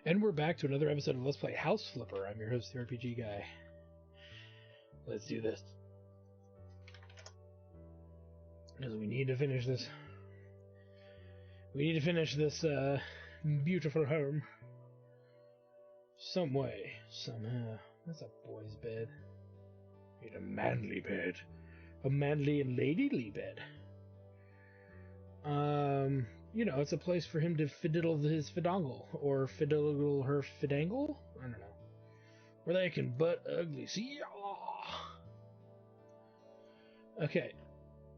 And we're back to another episode of Let's Play House Flipper. I'm your host, the RPG Guy. Let's do this. Because we need to finish this. We need to finish this beautiful home. Some way, somehow. That's a boy's bed. We need a manly bed. A manly and ladylly bed. You know, it's a place for him to fiddle his fidangle, or fiddle her fidangle? I don't know. Where they can butt ugly. See? Okay.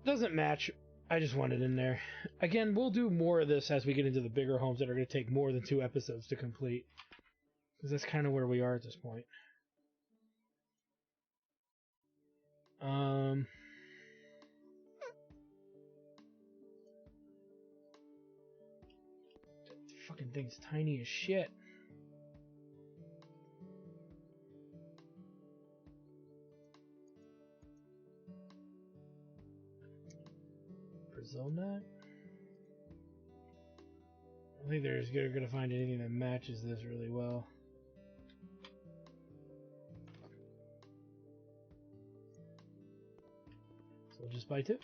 Doesn't match. I just want it in there. Again, we'll do more of this as we get into the bigger homes that are going to take more than 2 episodes to complete. Because that's kind of where we are at this point. Fucking thing's tiny as shit. Brazil nut? I don't think they're gonna find anything that matches this really well. So we'll just buy 2.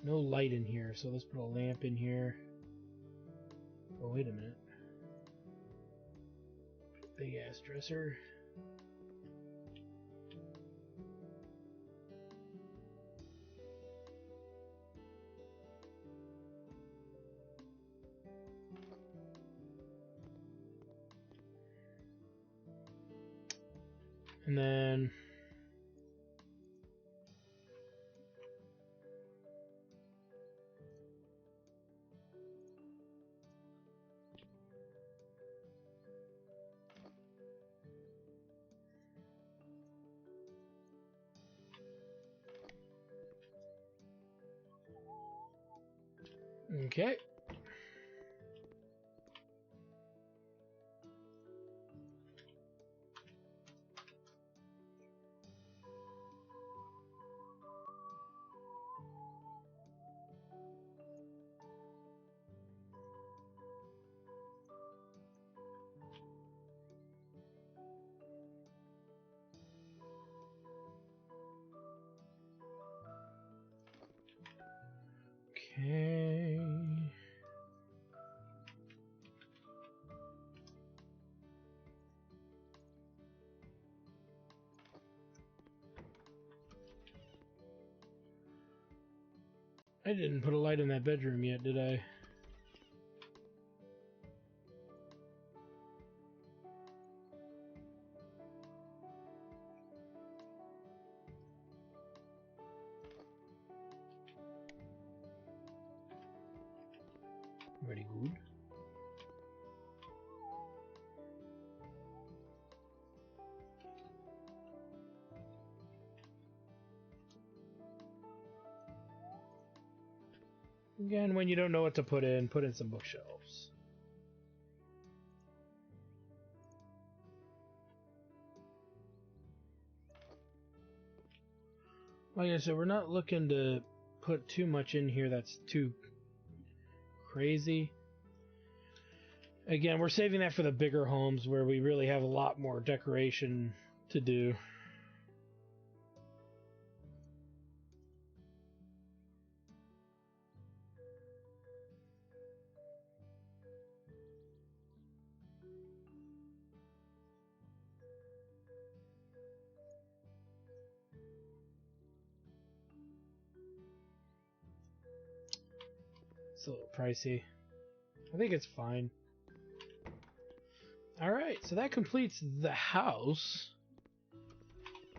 No light in here, so let's put a lamp in here. Oh, wait a minute. Big ass dresser. And then okay. Okay. I didn't put a light in that bedroom yet, did I? Very good. Again, when you don't know what to put in some bookshelves. Like I said, we're not looking to put too much in here that's too crazy. Again, we're saving that for the bigger homes where we really have a lot more decoration to do. It's a little pricey. I think it's fine. Alright, so that completes the house.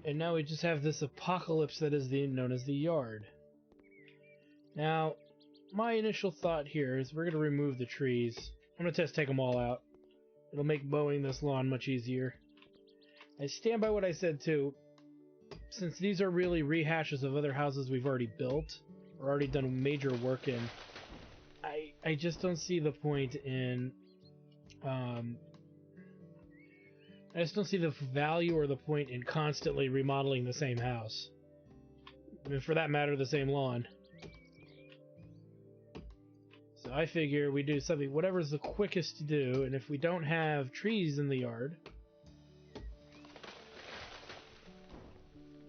And now we just have this apocalypse that is known as the yard. Now, my initial thought here is we're going to remove the trees. I'm going to take them all out. It'll make mowing this lawn much easier. I stand by what I said too. Since these are really rehashes of other houses we've already built, or already done major work in, I just don't see the point in... I just don't see the value or the point in constantly remodeling the same house. I mean, for that matter, the same lawn. So So I figure we do something, whatever's the quickest to do, and if we don't have trees in the yard,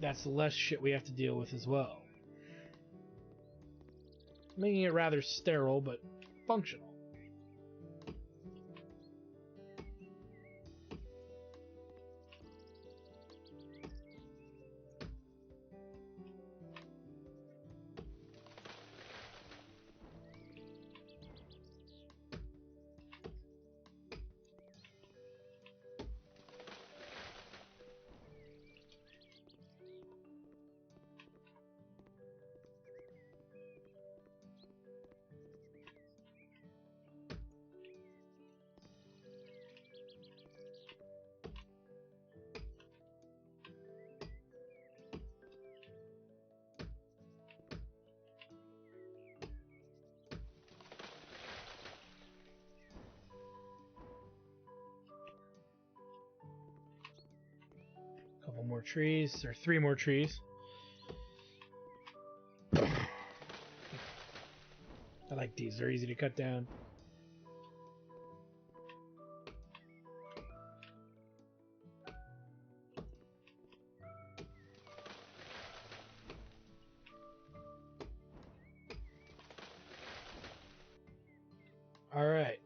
that's less shit we have to deal with as well. Making it rather sterile, but functional. Couple more trees, or 3 more trees. I like these, they're easy to cut down. Alright.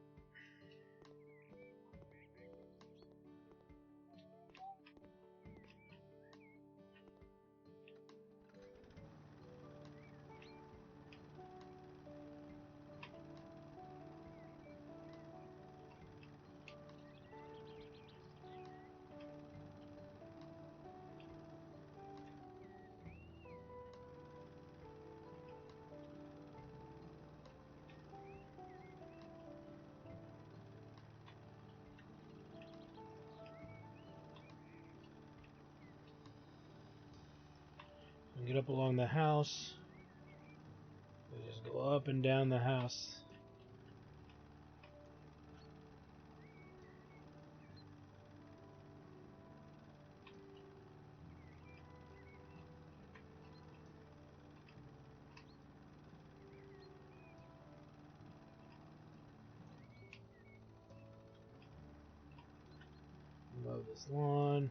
And get up along the house. We just go up and down the house. Mow this lawn.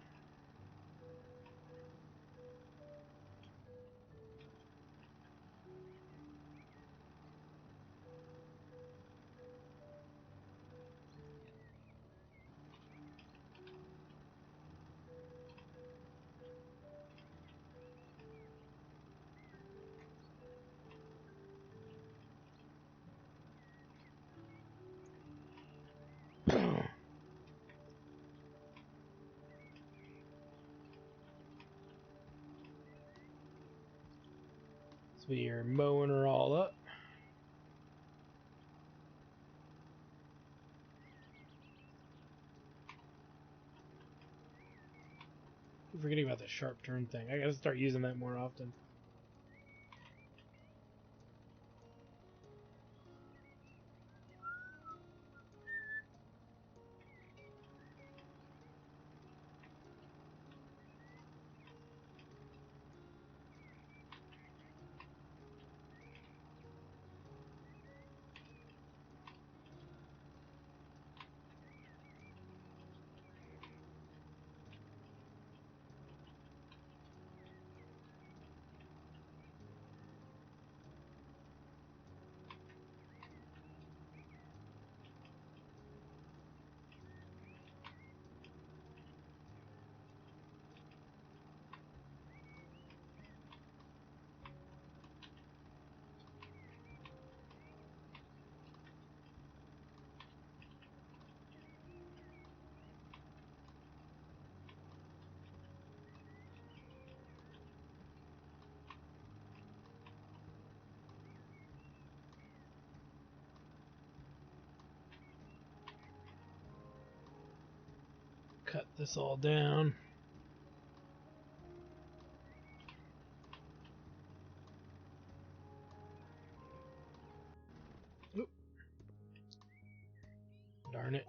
So we are mowing her all up. Keep forgetting about the sharp turn thing. I gotta start using that more often. Cut this all down. Oop. Darn it.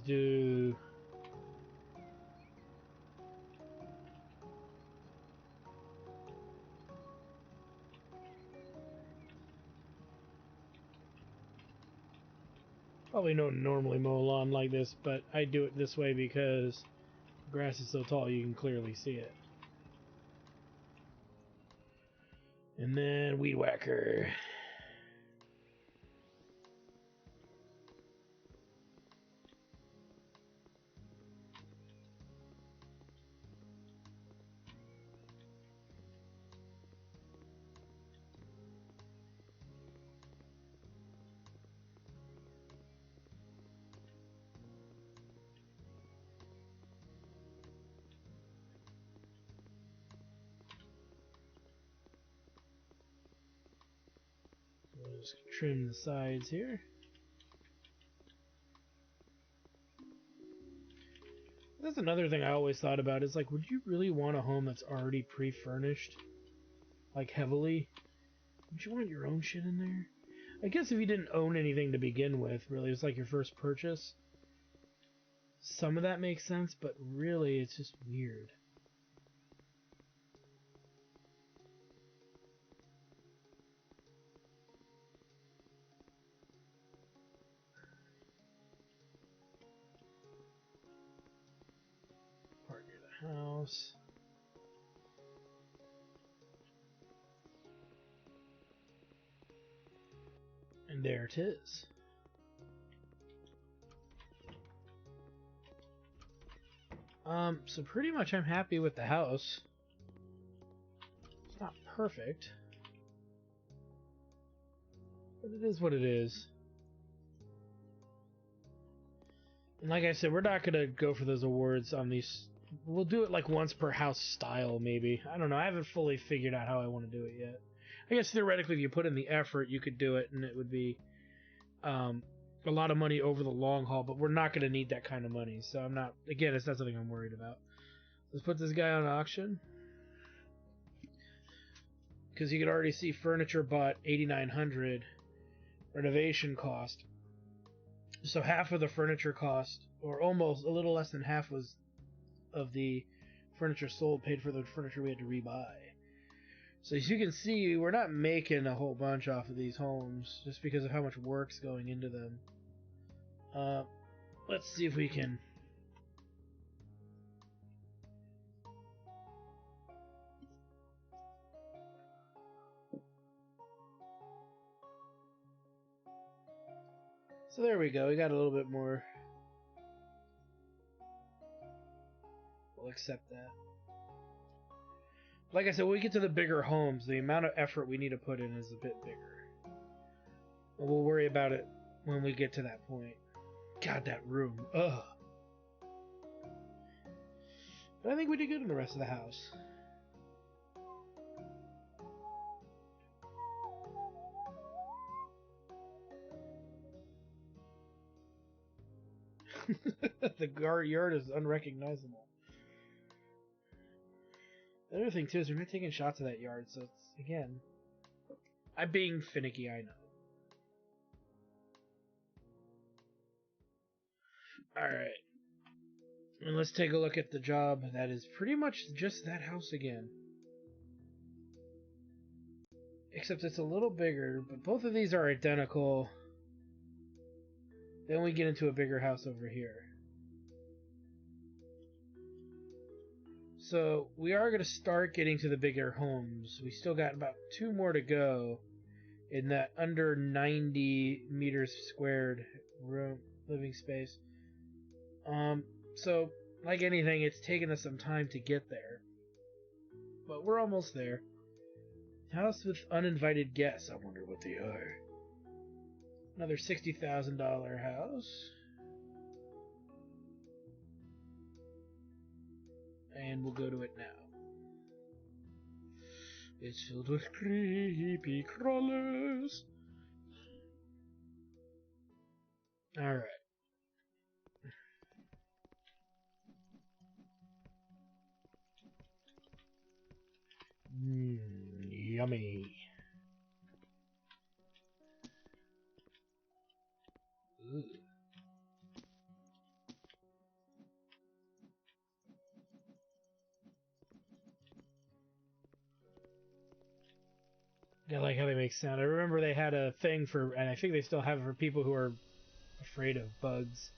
do... Probably don't normally mow a lawn like this, but I do it this way because the grass is so tall you can clearly see it. And then weed whacker. We'll just trim the sides here. That's another thing I always thought about is like, would you really want a home that's already pre-furnished? Like heavily? Would you want your own shit in there? I guess if you didn't own anything to begin with, really, it's like your first purchase. Some of that makes sense, but really, it's just weird. Part near the house. And there it is. So pretty much I'm happy with the house. It's not perfect, but it is what it is. And like I said, we're not gonna go for those awards on these. We'll do it like once per house style, maybe. I don't know. I haven't fully figured out how I want to do it yet. I guess theoretically, if you put in the effort, you could do it, and it would be a lot of money over the long haul. But we're not gonna need that kind of money, so I'm not. Again, it's not something I'm worried about. Let's put this guy on auction. Because you could already see furniture bought $8,900, renovation cost. So half of the furniture cost, or almost a little less than half, was of the furniture sold paid for the furniture we had to rebuy. So as you can see, we're not making a whole bunch off of these homes just because of how much work's going into them. Let's see if we can. So there we go, we got a little bit more. We'll accept that. Like I said, when we get to the bigger homes, the amount of effort we need to put in is a bit bigger. And we'll worry about it when we get to that point. God, that room. Ugh. But I think we did good in the rest of the house. The yard is unrecognizable. The other thing, too, is we're not taking shots of that yard, so it's, again... I'm being finicky, I know. Alright. And let's take a look at the job that is pretty much just that house again. Except it's a little bigger, but both of these are identical. Then we get into a bigger house over here. So we are going to start getting to the bigger homes. We still got about 2 more to go in that under 90 meters squared room living space. So like anything, it's taken us some time to get there, but we're almost there. House with uninvited guests. I wonder what they are. Another $60,000 house. And we'll go to it now. It's filled with creepy crawlers. Alright. Yummy. Ooh. I like how they make sound. I remember they had a thing for, and I think they still have it for people who are afraid of bugs.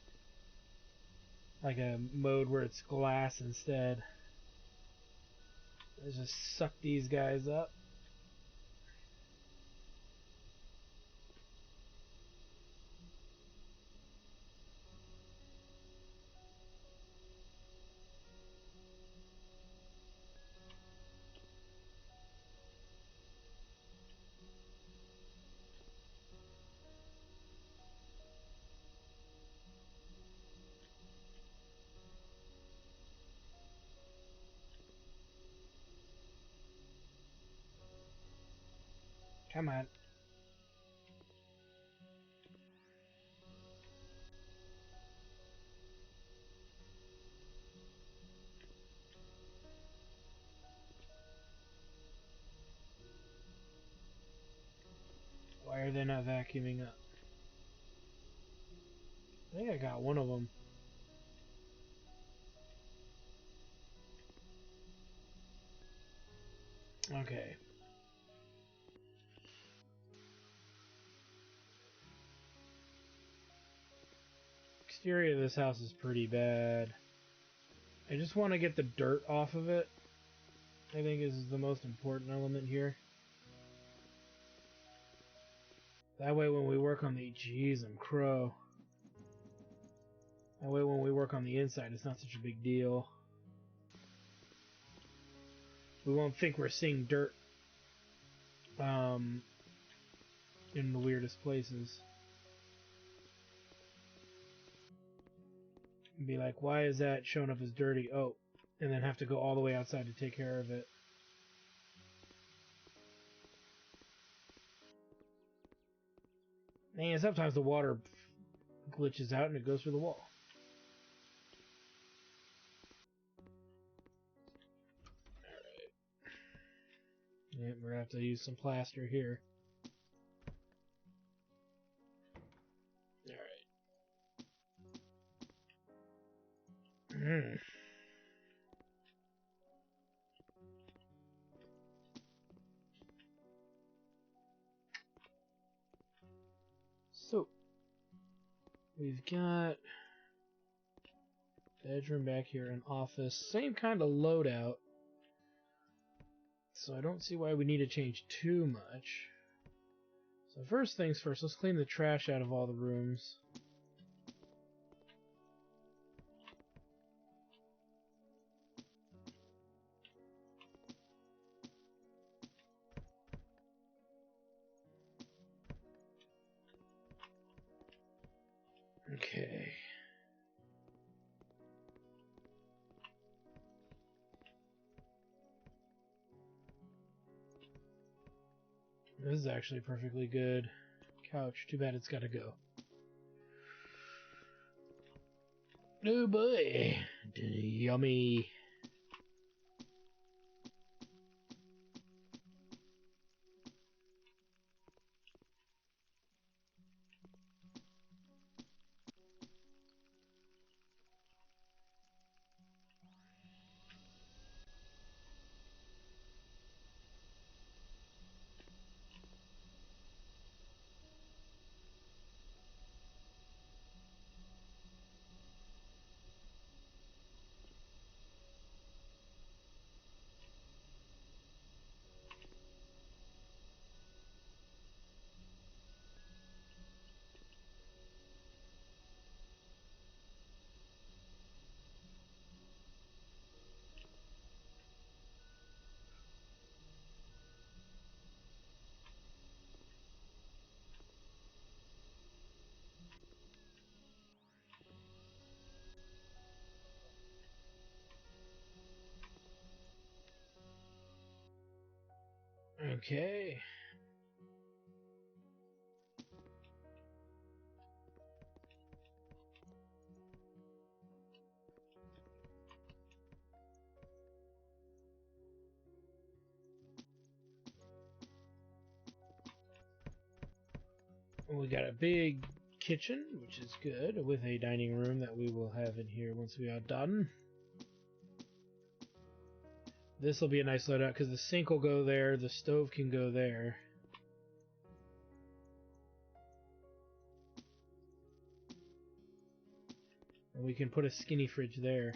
Like a mode where it's glass instead. Let's just suck these guys up. Come on. Why are they not vacuuming up? I think I got one of them. Okay. Exterior of this house is pretty bad. I just want to get the dirt off of it. I think is the most important element here. That way when we work on the... Jeez, I'm crow. That way when we work on the inside, it's not such a big deal. We won't think we're seeing dirt in the weirdest places. And be like, why is that showing up as dirty? Oh, and then have to go all the way outside to take care of it. And sometimes the water glitches out and it goes through the wall. Alright. Yeah, we're gonna have to use some plaster here. Alright. So, we've got bedroom back here, an office, same kind of loadout. So I don't see why we need to change too much. So first things first, let's clean the trash out of all the rooms. Okay. This is actually perfectly good. Couch, too bad it's gotta go. Oh boy, yummy. Okay. We got a big kitchen, which is good, with a dining room that we will have in here once we are done. This will be a nice loadout because the sink will go there, the stove can go there. And we can put a skinny fridge there.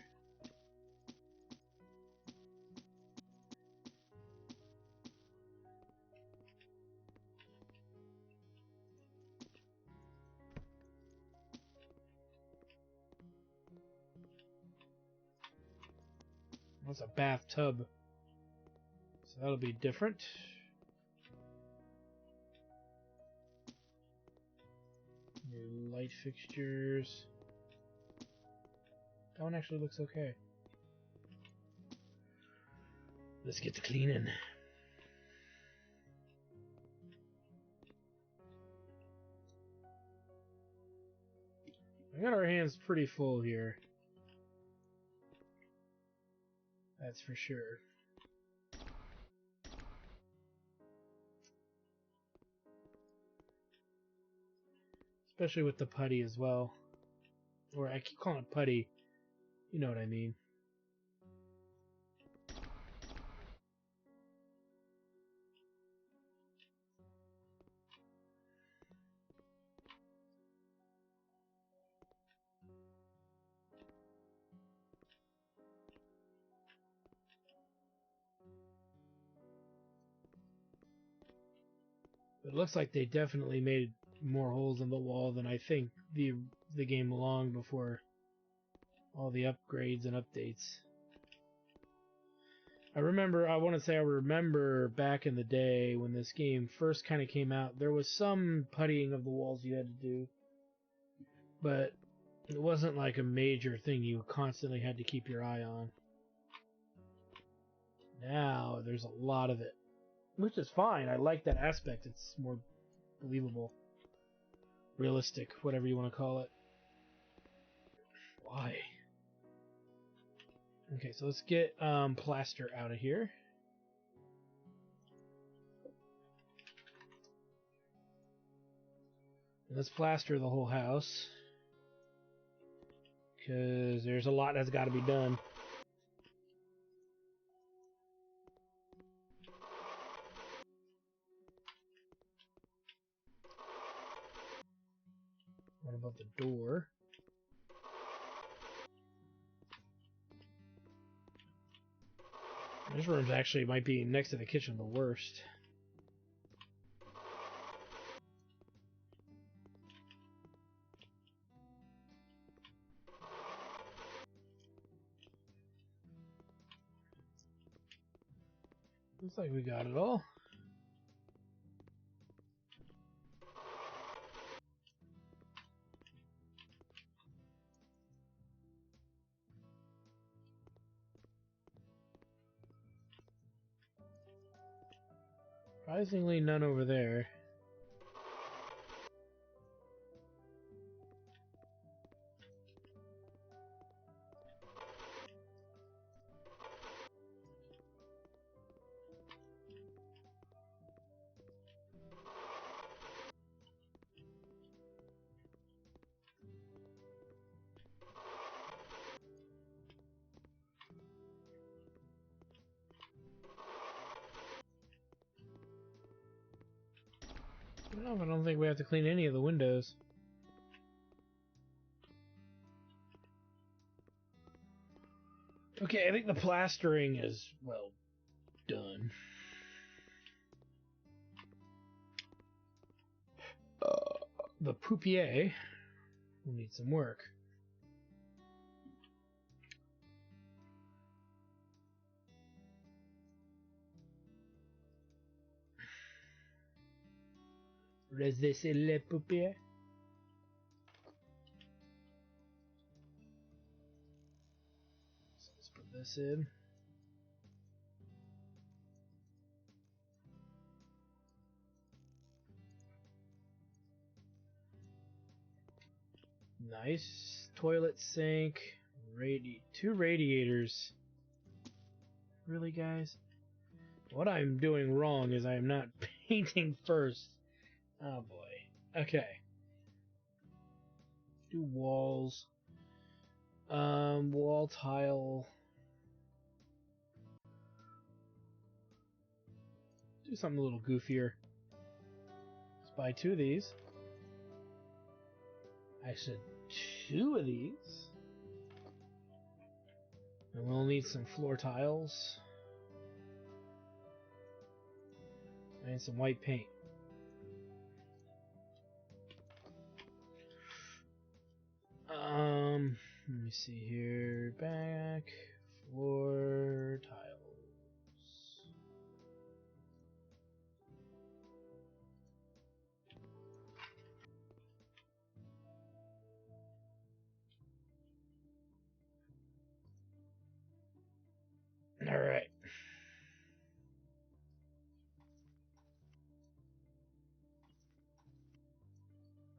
That's a bathtub. So that'll be different. New light fixtures. That one actually looks okay. Let's get to cleaning. I got our hands pretty full here. That's for sure. Especially with the putty as well. Or I keep calling it putty. You know what I mean. It looks like they definitely made more holes in the wall than I think the game long before all the upgrades and updates. I remember back in the day when this game first kind of came out, there was some puttying of the walls you had to do, but it wasn't like a major thing you constantly had to keep your eye on. Now there's a lot of it, which is fine. I like that aspect. It's more believable, realistic, whatever you want to call it. Why? Okay, so let's get plaster out of here. And let's plaster the whole house, because there's a lot that's got to be done. What about the door? This room's actually might be next to the kitchen the worst. Looks like we got it all. Surprisingly, none over there. No, I don't think we have to clean any of the windows. Okay, I think the plastering is, well, done. The poupier will need some work. Resistez le poupier. So let's put this in. Nice. Toilet sink. Two radiators. Really, guys? What I'm doing wrong is I am not painting first. Oh boy. Okay. Do walls. Wall tile. Do something a little goofier. Let's buy 2 of these. I said 2 of these. And we'll need some floor tiles. And some white paint. Let me see here. Back, floor, tiles. All right.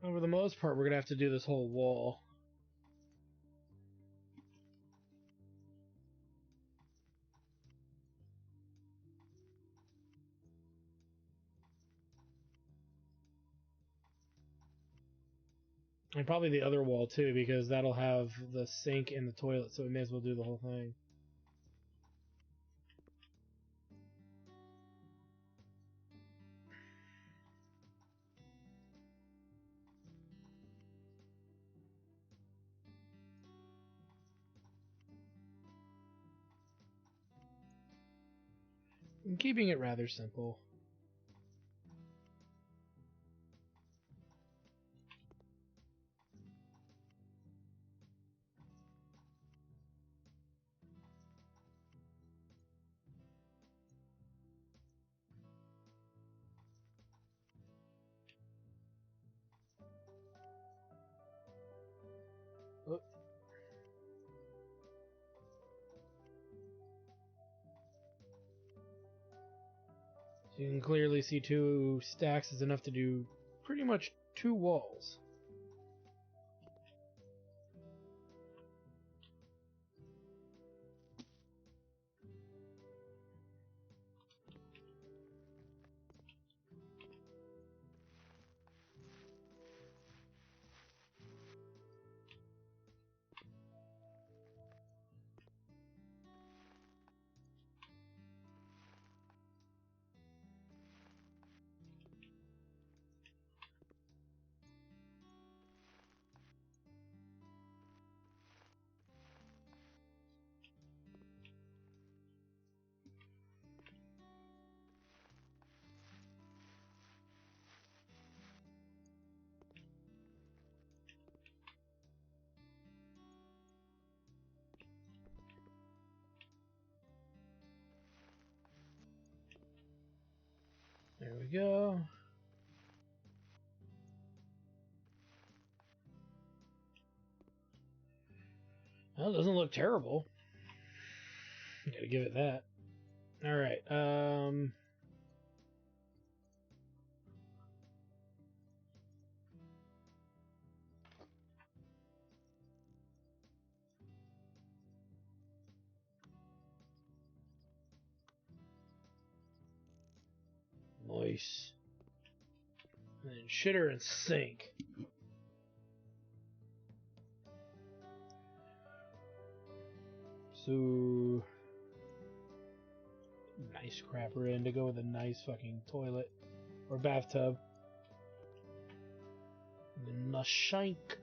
For the most part, we're gonna have to do this whole wall. And probably the other wall too, because that'll have the sink and the toilet, so we may as well do the whole thing. I'm keeping it rather simple. Oh. So you can clearly see 2 stacks is enough to do pretty much 2 walls. There we go. Well, it doesn't look terrible. Gotta give it that. Alright, nice. And then shitter and sink. So nice crapper in to go with a nice fucking toilet or bathtub. And then the shank.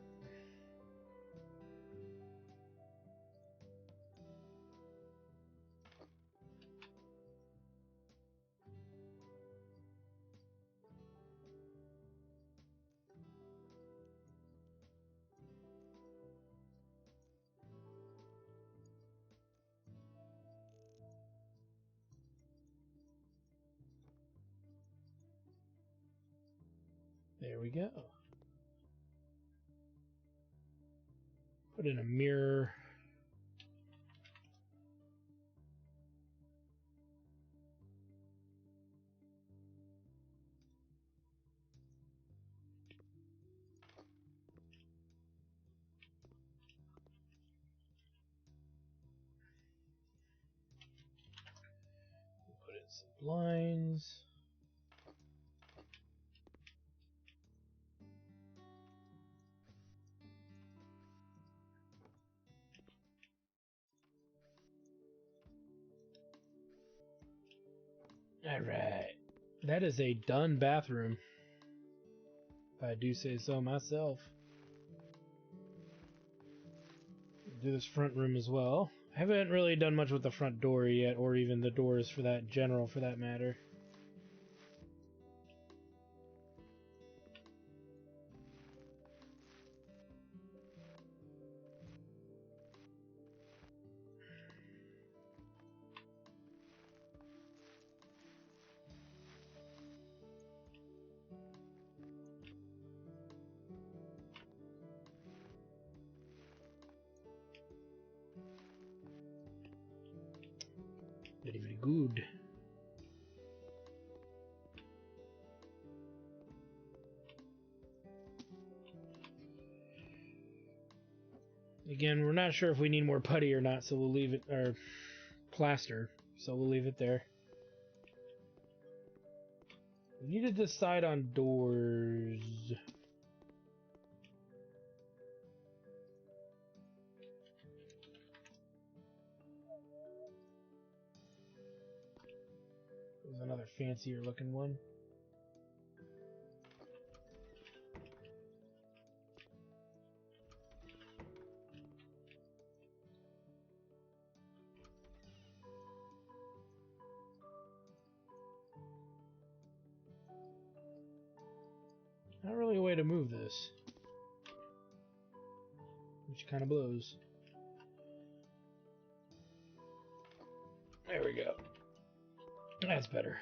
There we go. Put in a mirror. Put in some blinds. Alright. That is a done bathroom, if I do say so myself. Do this front room as well. I haven't really done much with the front door yet, or even the doors for that for that matter. Very, very good. Again, we're not sure if we need more putty or not, so we'll leave it, or plaster, so we'll leave it there. We need to decide on doors. There's another fancier looking one. Not really a way to move this. Which kind of blows. There we go. That's better.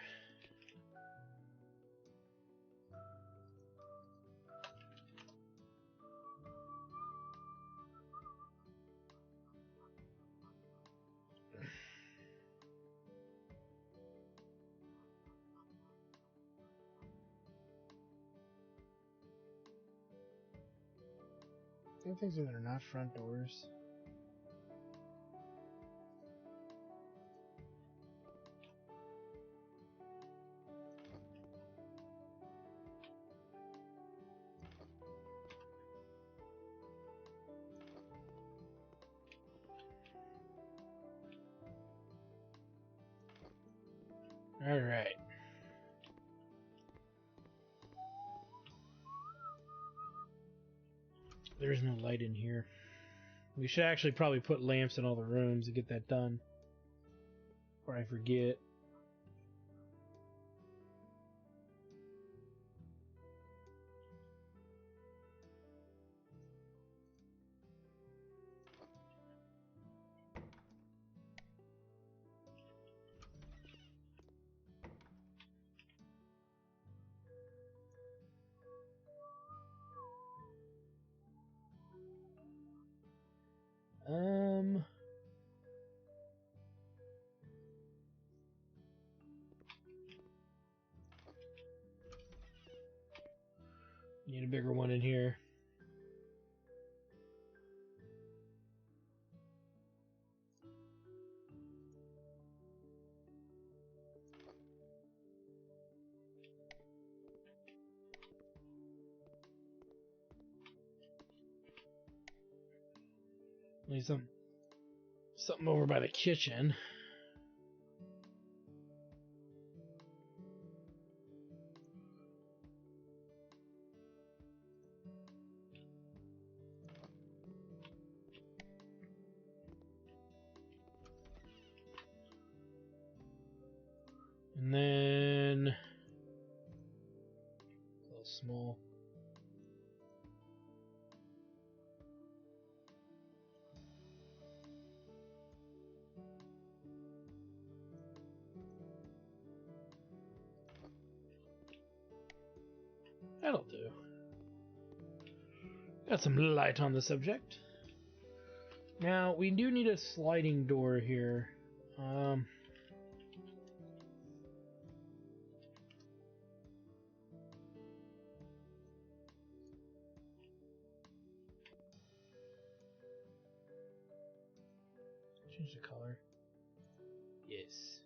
I think things that are not front doors. All right. There's no light in here. We should actually probably put lamps in all the rooms to get that done. Or I forget. Need a bigger one in here. Need something over by the kitchen. And then a little small. That'll do. Got some light on the subject. Now, we do need a sliding door here. Change the color. Yes.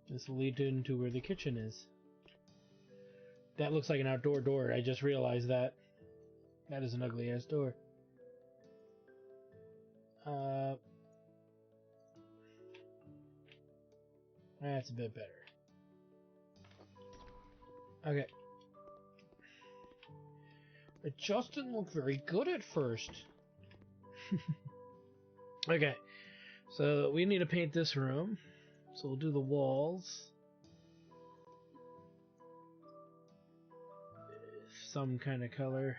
This will lead into where the kitchen is. That looks like an outdoor door. I just realized that. That is an ugly ass door. That's a bit better. Okay. It just didn't look very good at first. Okay, so we need to paint this room. So we'll do the walls. Some kind of color.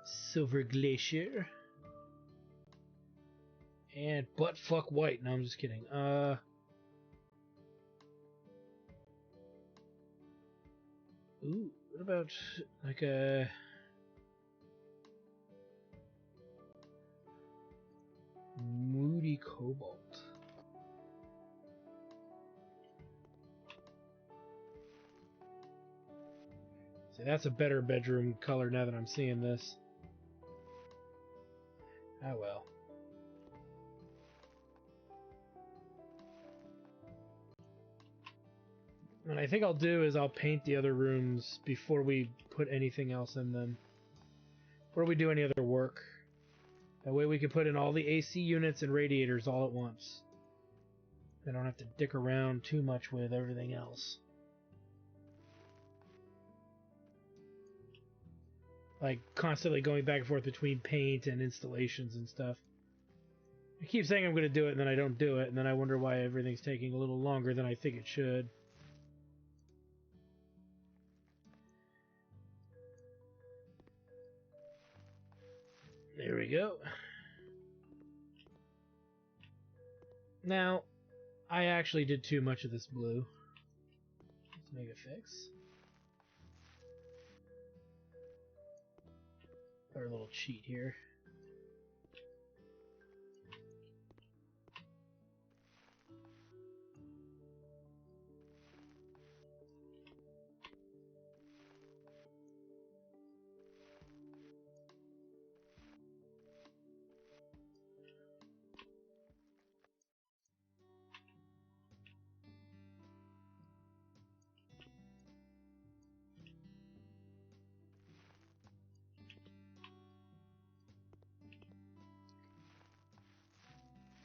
Silver Glacier. And buttfuck white. No, I'm just kidding. Ooh, what about like a moody cobalt? See, that's a better bedroom color now that I'm seeing this. Oh well. What I think I'll do is I'll paint the other rooms before we put anything else in them. Before we do any other work. That way we can put in all the AC units and radiators all at once. I don't have to dick around too much with everything else. Like, constantly going back and forth between paint and installations and stuff. I keep saying I'm going to do it, and then I don't do it, and then I wonder why everything's taking a little longer than I think it should. There we go. Now, I actually did too much of this blue. Let's make a fix. Our little cheat here.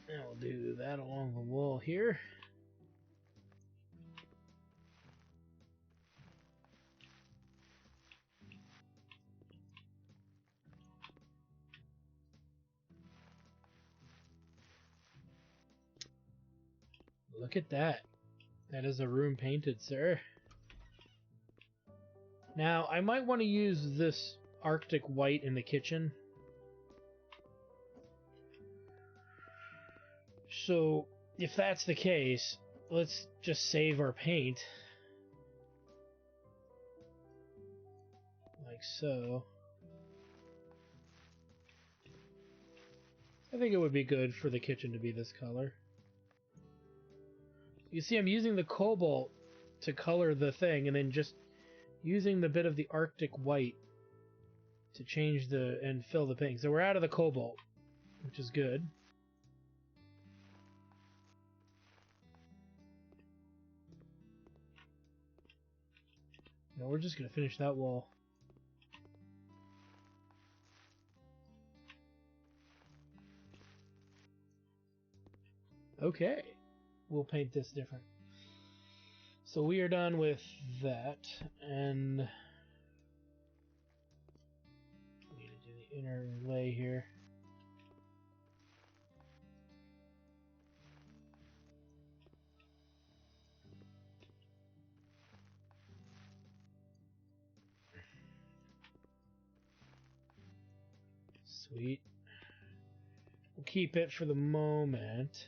And we'll do that along the wall here. Look at that. That is a room painted, sir. Now, I might want to use this Arctic white in the kitchen. So, if that's the case, let's just save our paint. Like so. I think it would be good for the kitchen to be this color. You see, I'm using the cobalt to color the thing, and then just using the bit of the Arctic white to change the and fill the pink. So we're out of the cobalt, which is good. No, we're just gonna finish that wall. Okay, we'll paint this different. So we are done with that, and we need to do the inner lay here. Sweet. We'll keep it for the moment.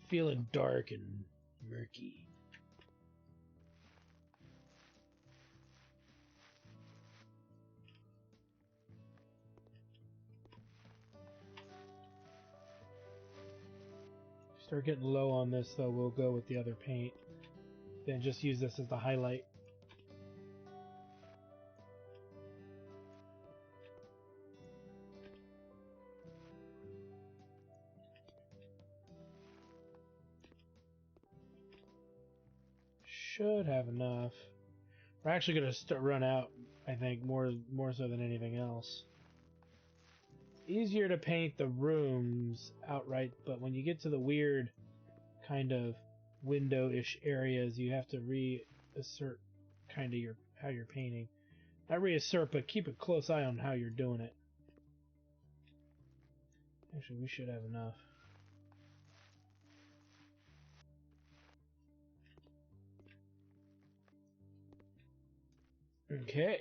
Feeling dark and murky. Start getting low on this, though, we'll go with the other paint. Then just use this as the highlight. Should have enough. We're actually going to run out I think more so than anything else. It's easier to paint the rooms outright, but when you get to the weird kind of window-ish areas, you have to reassert kind of how you're painting. Not reassert, but keep a close eye on how you're doing it. Actually, we should have enough. Okay.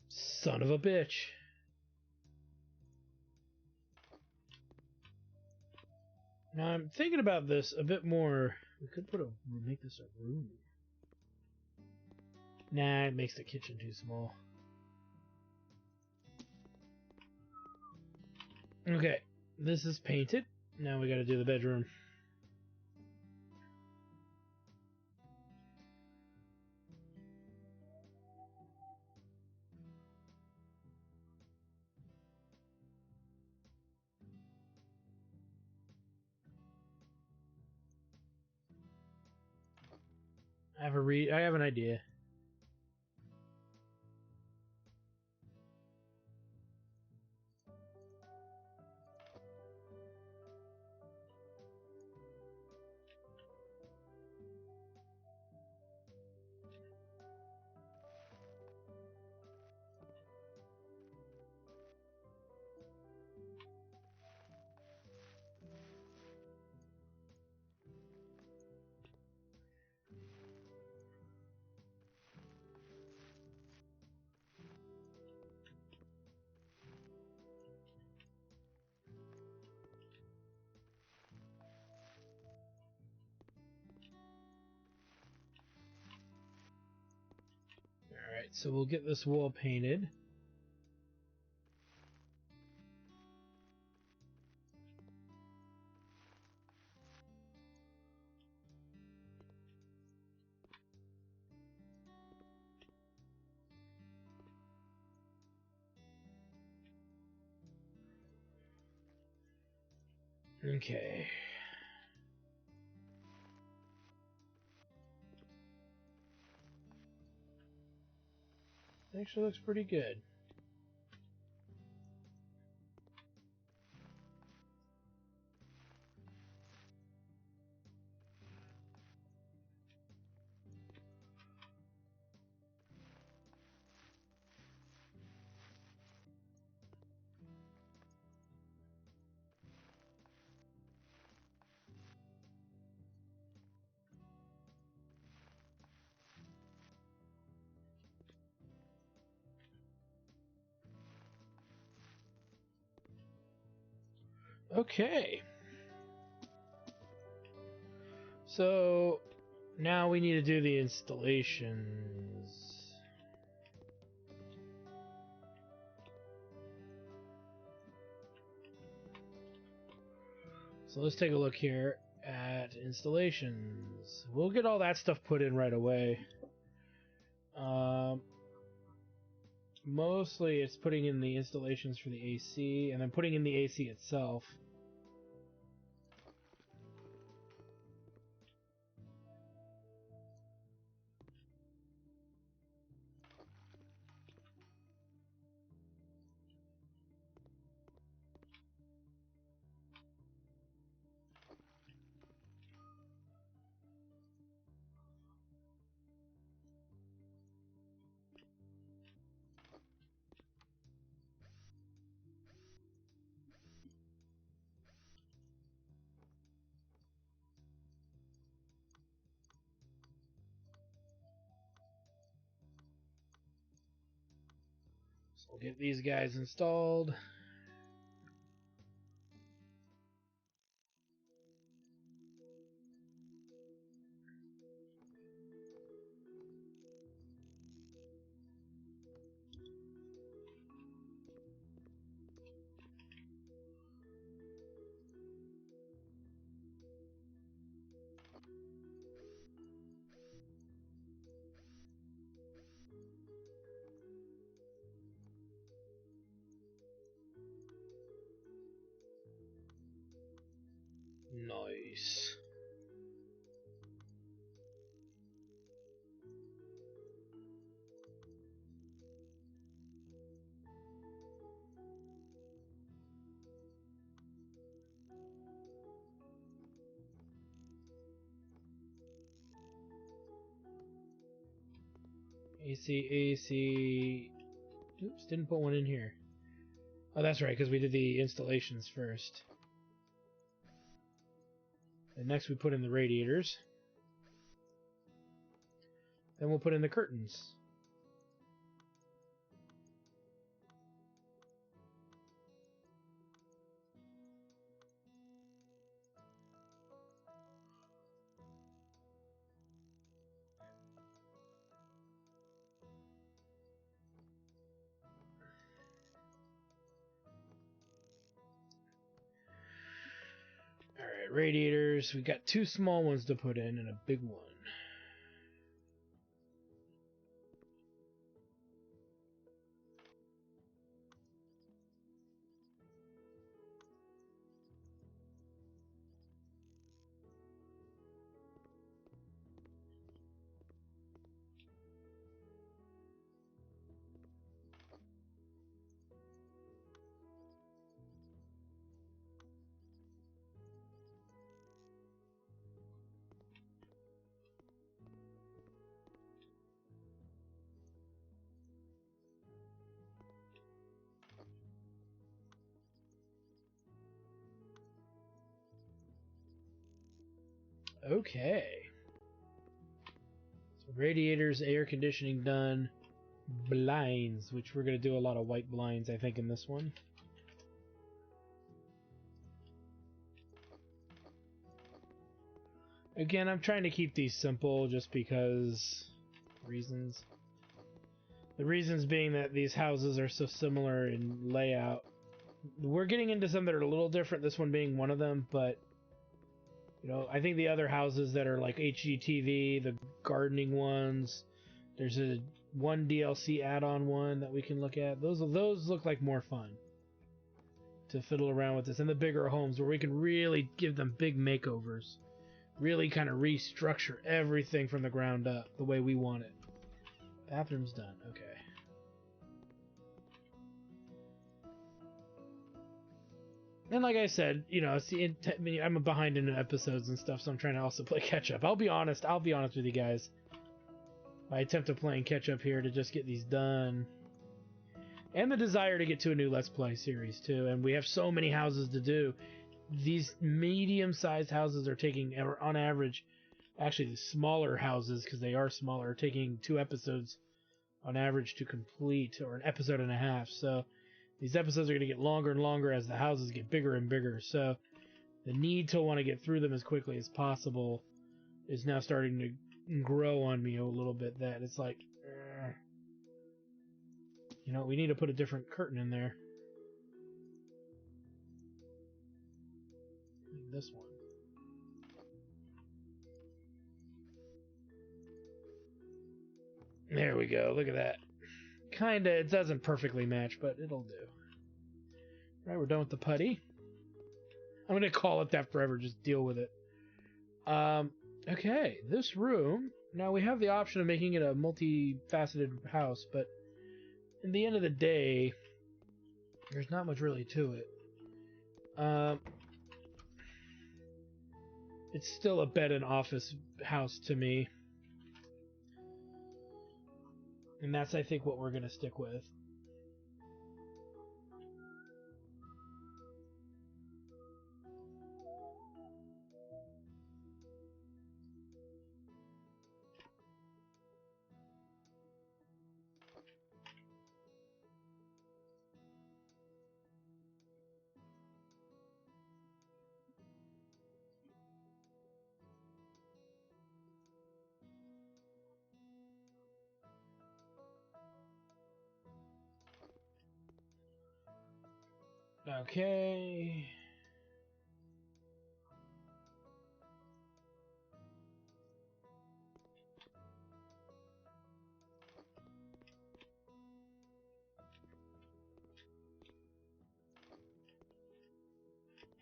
Son of a bitch. Now I'm thinking about this a bit more. We could make this a room. Nah, it makes the kitchen too small. Okay, this is painted. Now we gotta do the bedroom. I have an idea. Alright, so we'll get this wall painted. Okay. Actually looks pretty good. Okay. So now we need to do the installations. So let's take a look here at installations. We'll get all that stuff put in right away. Mostly it's putting in the installations for the AC and then putting in the AC itself. So we'll get these guys installed. AC. Oops, didn't put one in here. Oh, that's right, because we did the installations first. And next we put in the radiators. Then we'll put in the curtains. Alright, radiators. We got 2 small ones to put in and a big one. Okay. So radiators, air conditioning done. Blinds, which we're going to do a lot of white blinds, I think, in this one. Again, I'm trying to keep these simple just because reasons. The reasons being that these houses are so similar in layout. We're getting into some that are a little different, this one being one of them, but you know, I think the other houses that are like HGTV, the gardening ones, there's a one DLC add-on one that we can look at. Those look like more fun to fiddle around with this, and the bigger homes where we can really give them big makeovers, really kind of restructure everything from the ground up the way we want it. Bathroom's done. Okay. And like I said, you know, see, I'm behind in episodes and stuff, so I'm trying to also play catch up. I'll be honest with you guys. My attempt at playing catch up here to just get these done, and the desire to get to a new Let's Play series too. And we have so many houses to do. These medium-sized houses are taking, on average, actually the smaller houses, because they are smaller, are taking 2 episodes on average to complete, or an episode and a half. So these episodes are going to get longer and longer as the houses get bigger and bigger. So the need to want to get through them as quickly as possible is now starting to grow on me a little bit. That it's like, you know, we need to put a different curtain in there. Like this one. There we go. Look at that. Kinda, it doesn't perfectly match, but it'll do. Right, we're done with the putty. I'm gonna call it that forever, just deal with it. Okay, this room, now we have the option of making it a multifaceted house, but in the end of the day, there's not much really to it. It's still a bed and office house to me. And that's, I think, what we're gonna stick with. Okay.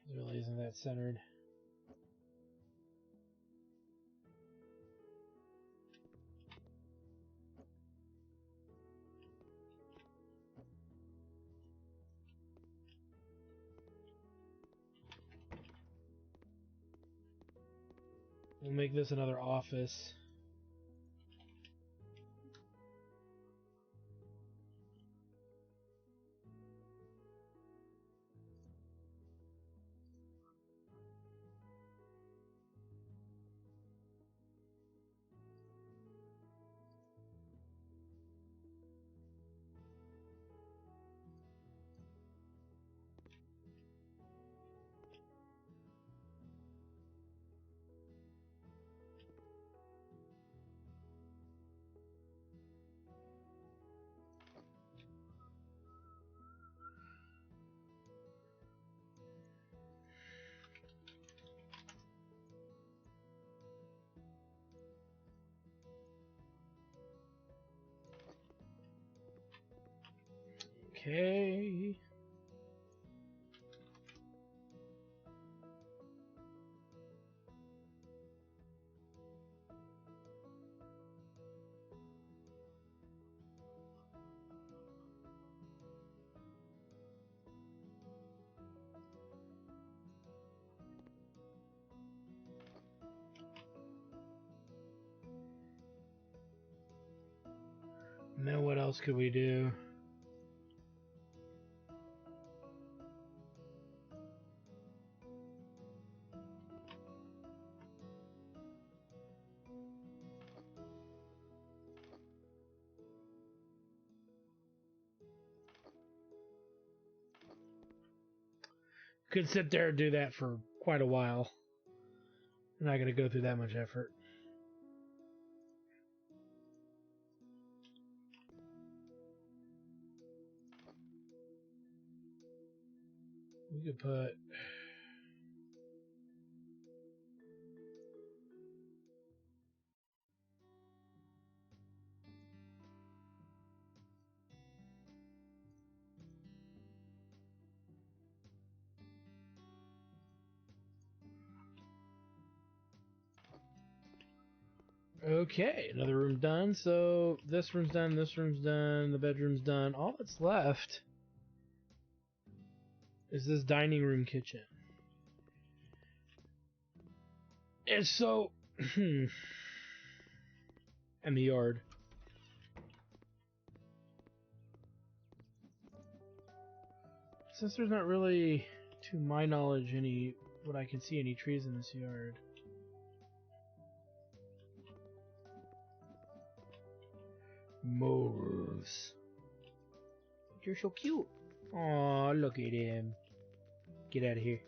It really isn't that centered. We'll make this another office. Okay. Now what else could we do? Could sit there and do that for quite a while. I'm not going to go through that much effort. We could put... Okay, another room done. So this room's done, the bedroom's done. All that's left is this dining room kitchen. And so... and the yard. Since there's not really, to my knowledge, what I can see, any trees in this yard. Moles. You're so cute. Aw, look at him. Get out of here.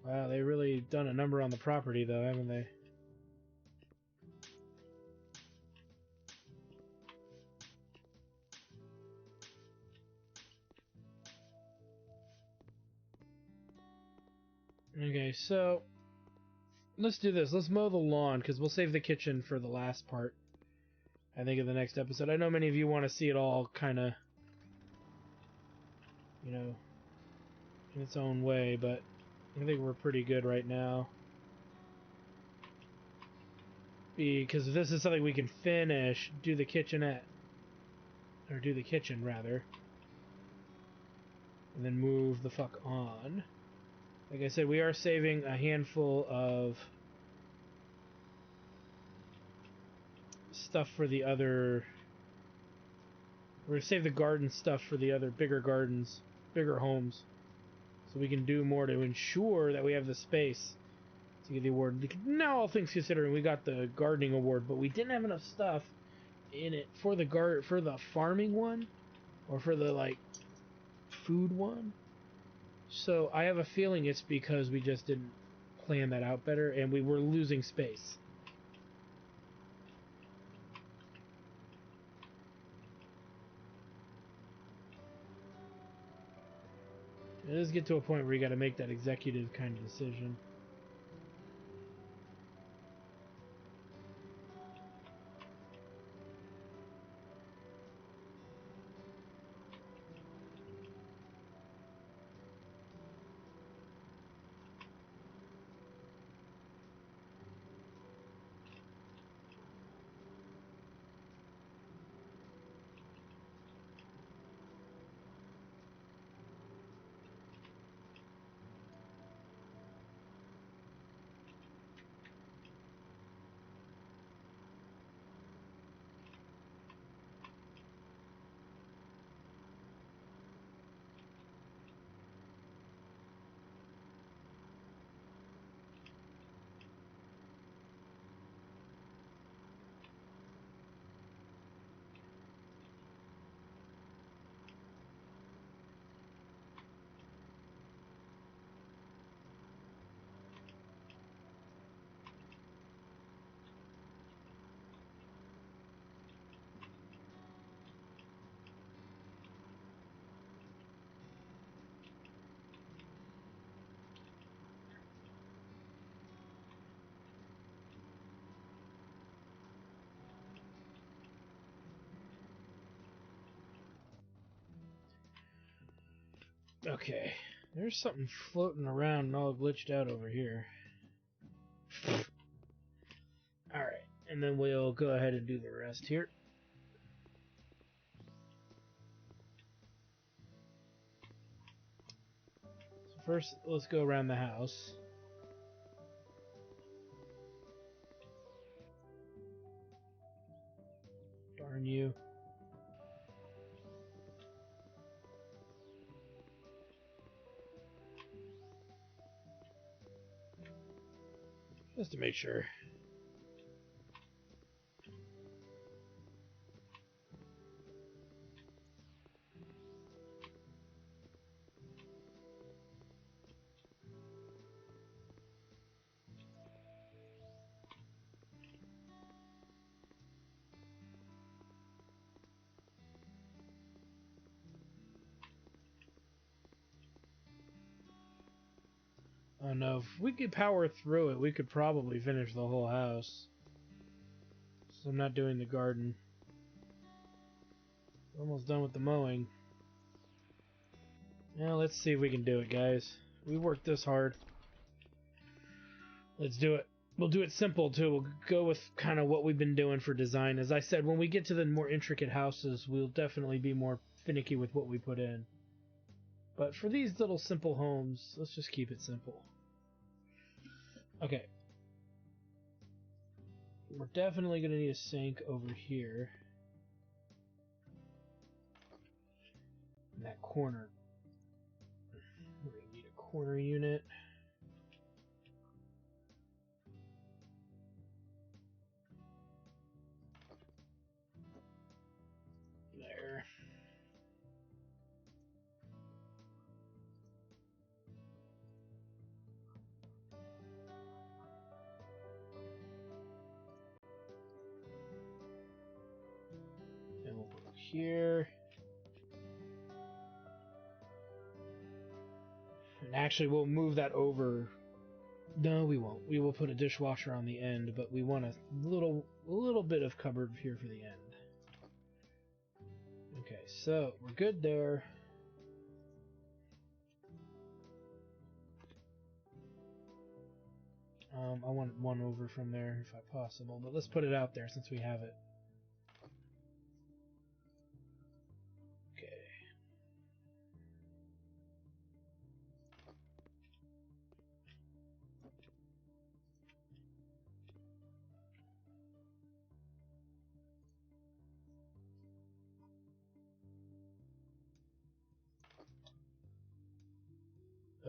Wow, they really done a number on the property though, haven't they? Okay, so let's do this. Let's mow the lawn, because we'll save the kitchen for the last part, I think, of the next episode. I know many of you want to see it all kind of, you know, in its own way, but I think we're pretty good right now. Because this is something we can finish, do the kitchenette, or do the kitchen, rather, and then move the fuck on. Like I said, we are saving a handful of stuff for the other... We're going to save the garden stuff for the other bigger gardens, bigger homes, so we can do more to ensure that we have the space to get the award. Now, all things considering, we got the gardening award, but we didn't have enough stuff in it for the farming one, or for the, like, food one. So I have a feeling it's because we just didn't plan that out better, and we were losing space. It does get to a point where you got to make that executive kind of decision. Okay, there's something floating around and all glitched out over here. Alright, and then we'll go ahead and do the rest here. So first, let's go around the house. Darn you. Just to make sure. Oh no, if we could power through it, we could probably finish the whole house. So I'm not doing the garden. We're almost done with the mowing. Now let's see if we can do it, guys. We worked this hard. Let's do it. We'll do it simple too. We'll go with kind of what we've been doing for design. As I said, when we get to the more intricate houses, we'll definitely be more finicky with what we put in. But for these little simple homes, let's just keep it simple. Okay. We're definitely going to need a sink over here. In that corner. We're going to need a corner unit. There. And we'll go here. And actually, we'll move that over. No, we won't. We will put a dishwasher on the end, but we want a little bit of cupboard here for the end. Okay, so we're good there. I want one over from there if possible, but let's put it out there since we have it.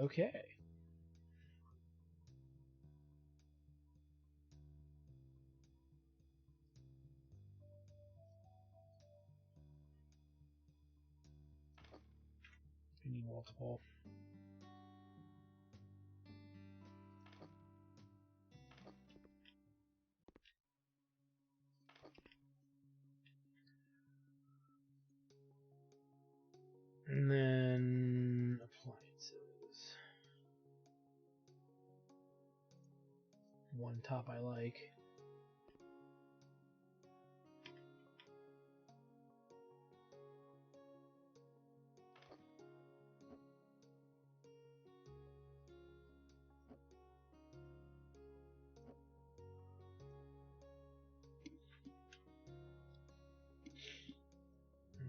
Okay. We need multiple. And then appliances. One top I like.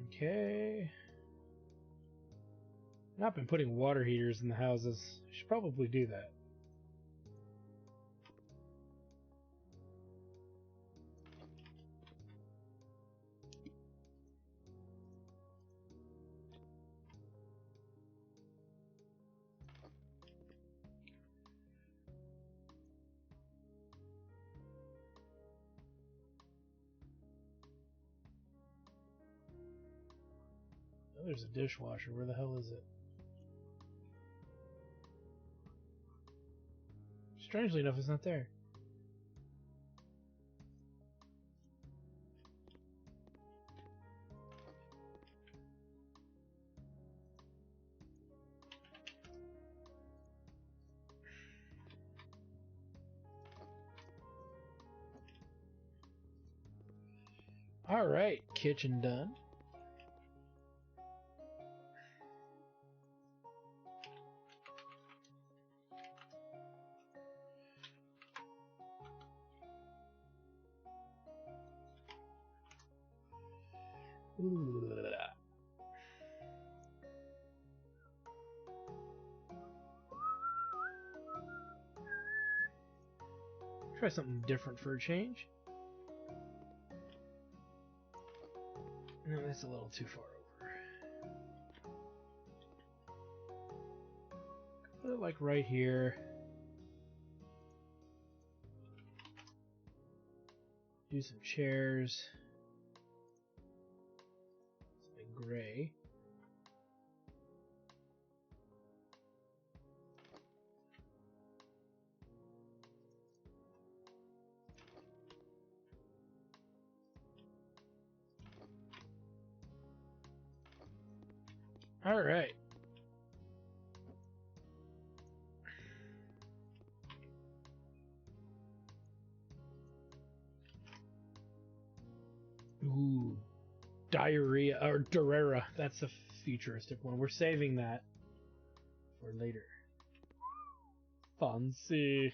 Okay. Not been putting water heaters in the houses. I should probably do that. Oh, there's a dishwasher. Where the hell is it? Strangely enough, it's not there. Alright, kitchen done. Try something different for a change. No, that's a little too far over. Put it like right here. Do some chairs. Something gray. All right. Ooh. Diarrhea, or Durera. That's a futuristic one. We're saving that for later. Fancy.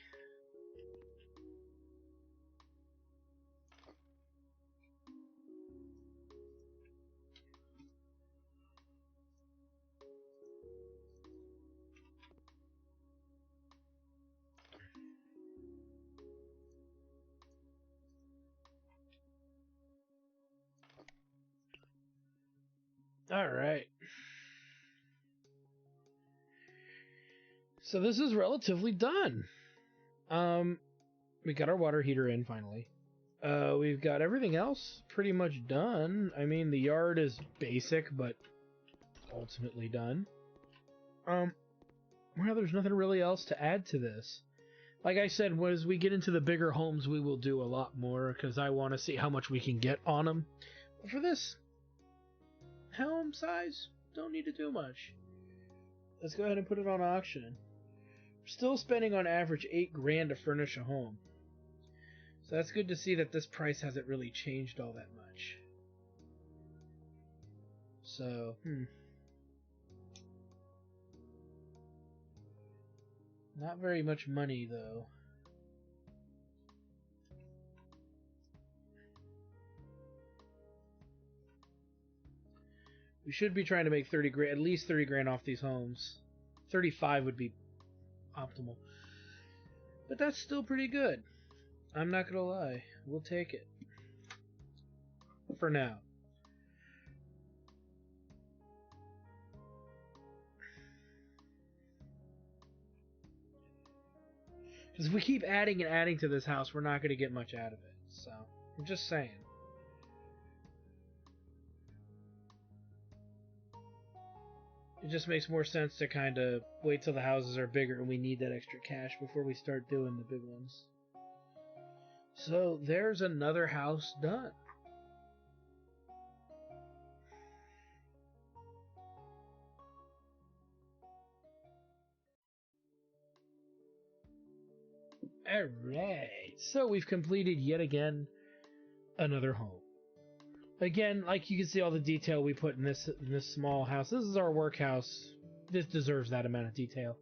All right. So this is relatively done. We got our water heater in finally. We've got everything else pretty much done. I mean, the yard is basic, but ultimately done. Well, there's nothing really else to add to this. Like I said, as we get into the bigger homes, we will do a lot more, because I want to see how much we can get on them. But for this home size, don't need to do much. Let's go ahead and put it on auction. We're still spending on average $8 grand to furnish a home. So that's good to see that this price hasn't really changed all that much. So, not very much money, though. We should be trying to make 30 grand, at least 30 grand off these homes. 35 would be optimal. But that's still pretty good. I'm not gonna lie. We'll take it. For now. Because if we keep adding and adding to this house, we're not going to get much out of it. So, I'm just saying. It just makes more sense to kind of wait till the houses are bigger and we need that extra cash before we start doing the big ones. So, there's another house done. Alright, so we've completed yet again another home. Again, like you can see all the detail we put in this small house. This is our workhouse. This deserves that amount of detail.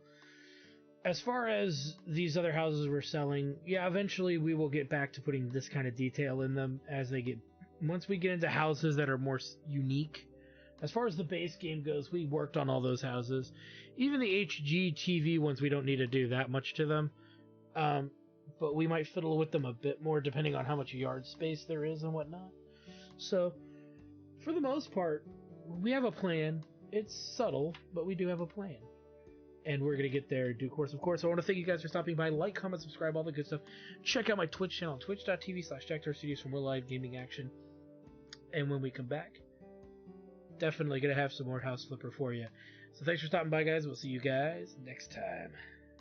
As far as these other houses we're selling, yeah, eventually we will get back to putting this kind of detail in them as they get... Once we get into houses that are more unique. As far as the base game goes, we worked on all those houses. Even the HGTV ones, we don't need to do that much to them. But we might fiddle with them a bit more depending on how much yard space there is and whatnot. So, for the most part, we have a plan. It's subtle, but we do have a plan. And we're going to get there in due course. Of course, I want to thank you guys for stopping by. Like, comment, subscribe, all the good stuff. Check out my Twitch channel, twitch.tv/JackTarStudios for more live gaming action. And when we come back, definitely going to have some more House Flipper for you. So thanks for stopping by, guys. We'll see you guys next time.